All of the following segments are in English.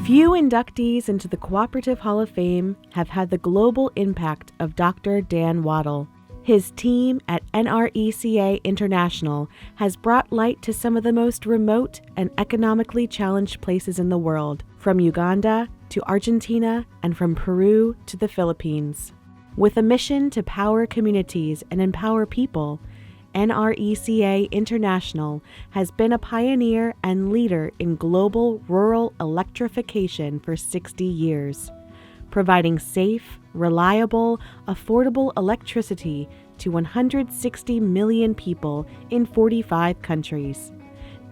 Few inductees into the Cooperative Hall of Fame have had the global impact of Dr. Dan Waddle. His team at NRECA International has brought light to some of the most remote and economically challenged places in the world, from Uganda to Argentina and from Peru to the Philippines. With a mission to power communities and empower people, NRECA International has been a pioneer and leader in global rural electrification for 60 years, providing safe, reliable, affordable electricity to 160 million people in 45 countries.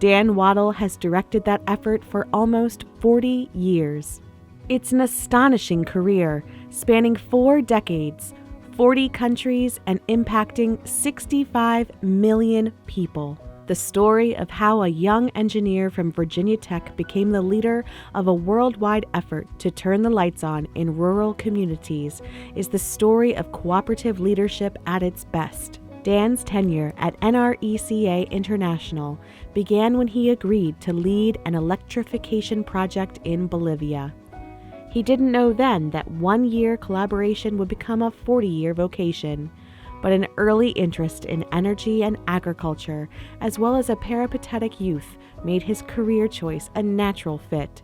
Dan Waddle has directed that effort for almost 40 years. It's an astonishing career, spanning 4 decades, 40 countries, and impacting 65 million people. The story of how a young engineer from Virginia Tech became the leader of a worldwide effort to turn the lights on in rural communities is the story of cooperative leadership at its best. Dan's tenure at NRECA International began when he agreed to lead an electrification project in Bolivia. He didn't know then that 1-year collaboration would become a 40-year vocation, but an early interest in energy and agriculture, as well as a peripatetic youth, made his career choice a natural fit.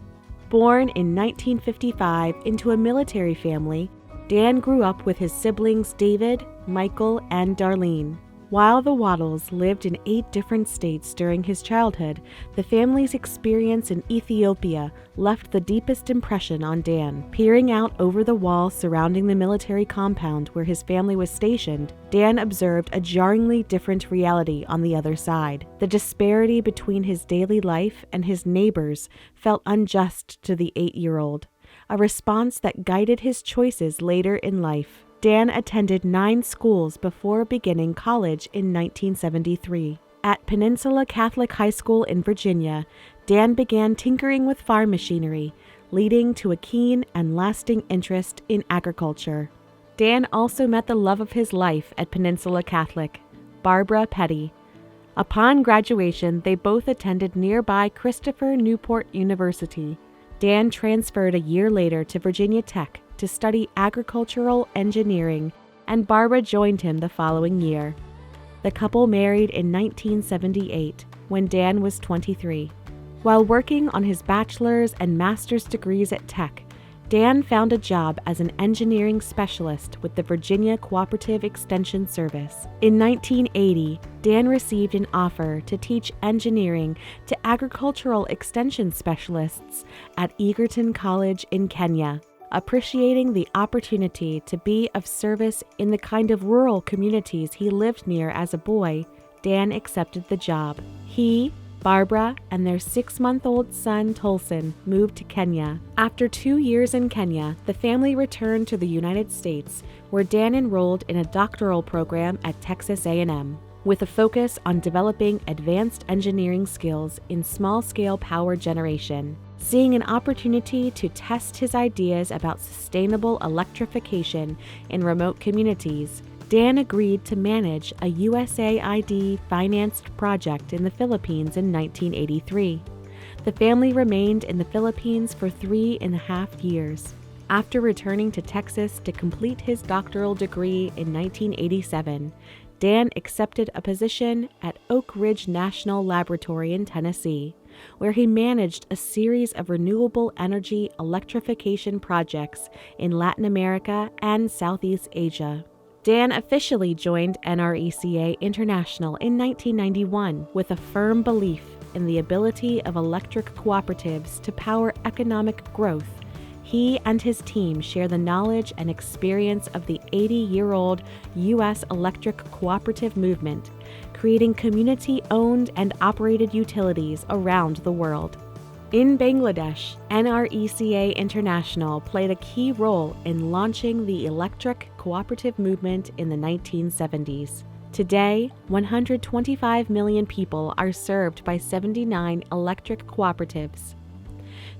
Born in 1955 into a military family, Dan grew up with his siblings David, Michael, and Darlene. While the Waddles lived in 8 different states during his childhood, the family's experience in Ethiopia left the deepest impression on Dan. Peering out over the wall surrounding the military compound where his family was stationed, Dan observed a jarringly different reality on the other side. The disparity between his daily life and his neighbors felt unjust to the 8-year-old, a response that guided his choices later in life. Dan attended 9 schools before beginning college in 1973. At Peninsula Catholic High School in Virginia, Dan began tinkering with farm machinery, leading to a keen and lasting interest in agriculture. Dan also met the love of his life at Peninsula Catholic, Barbara Petty. Upon graduation, they both attended nearby Christopher Newport University. Dan transferred a year later to Virginia Tech to study agricultural engineering, and Barbara joined him the following year. The couple married in 1978, when Dan was 23. While working on his bachelor's and master's degrees at Tech, Dan found a job as an engineering specialist with the Virginia Cooperative Extension Service. In 1980, Dan received an offer to teach engineering to agricultural extension specialists at Egerton College in Kenya. Appreciating the opportunity to be of service in the kind of rural communities he lived near as a boy, Dan accepted the job. He, Barbara, and their 6-month-old son, Tolson, moved to Kenya. After 2 years in Kenya, the family returned to the United States, where Dan enrolled in a doctoral program at Texas A&M, with a focus on developing advanced engineering skills in small-scale power generation. Seeing an opportunity to test his ideas about sustainable electrification in remote communities, Dan agreed to manage a USAID-financed project in the Philippines in 1983. The family remained in the Philippines for 3.5 years. After returning to Texas to complete his doctoral degree in 1987, Dan accepted a position at Oak Ridge National Laboratory in Tennessee, where he managed a series of renewable energy electrification projects in Latin America and Southeast Asia. Dan officially joined NRECA International in 1991 with a firm belief in the ability of electric cooperatives to power economic growth. He and his team share the knowledge and experience of the 80-year-old U.S. electric cooperative movement, creating community-owned and operated utilities around the world. In Bangladesh, NRECA International played a key role in launching the electric cooperative movement in the 1970s. Today, 125 million people are served by 79 electric cooperatives.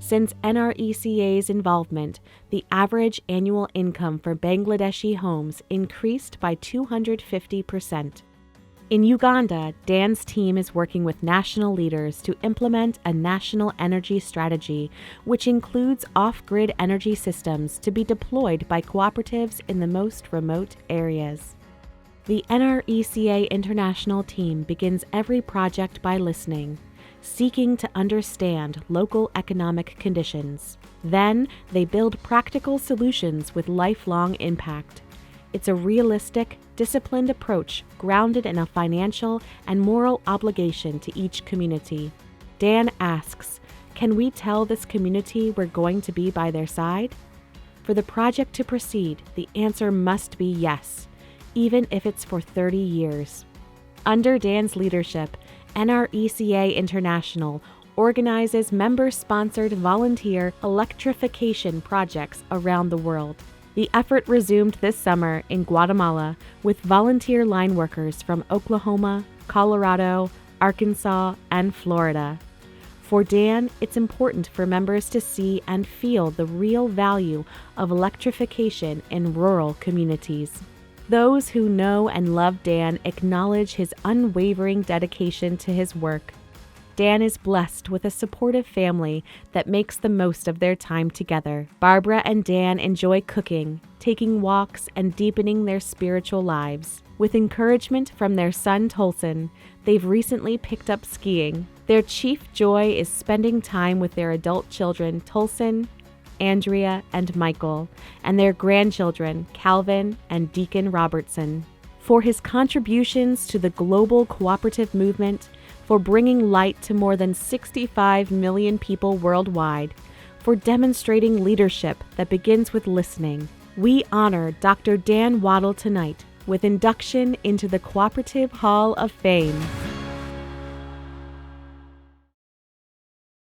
Since NRECA's involvement, the average annual income for Bangladeshi homes increased by 250%. In Uganda, Dan's team is working with national leaders to implement a national energy strategy, which includes off-grid energy systems to be deployed by cooperatives in the most remote areas. The NRECA International team begins every project by listening, seeking to understand local economic conditions. Then, they build practical solutions with lifelong impact. It's a realistic, disciplined approach grounded in a financial and moral obligation to each community. Dan asks, can we tell this community we're going to be by their side? For the project to proceed, the answer must be yes, even if it's for 30 years. Under Dan's leadership, NRECA International organizes member-sponsored volunteer electrification projects around the world. The effort resumed this summer in Guatemala with volunteer line workers from Oklahoma, Colorado, Arkansas, and Florida. For Dan, it's important for members to see and feel the real value of electrification in rural communities. Those who know and love Dan acknowledge his unwavering dedication to his work. Dan is blessed with a supportive family that makes the most of their time together. Barbara and Dan enjoy cooking, taking walks, and deepening their spiritual lives. With encouragement from their son Tolson, they've recently picked up skiing. Their chief joy is spending time with their adult children, Tolson, Andrea, and Michael, and their grandchildren, Calvin and Deacon Robertson. For his contributions to the global cooperative movement, for bringing light to more than 65 million people worldwide, for demonstrating leadership that begins with listening. We honor Dr. Dan Waddle tonight with induction into the Cooperative Hall of Fame.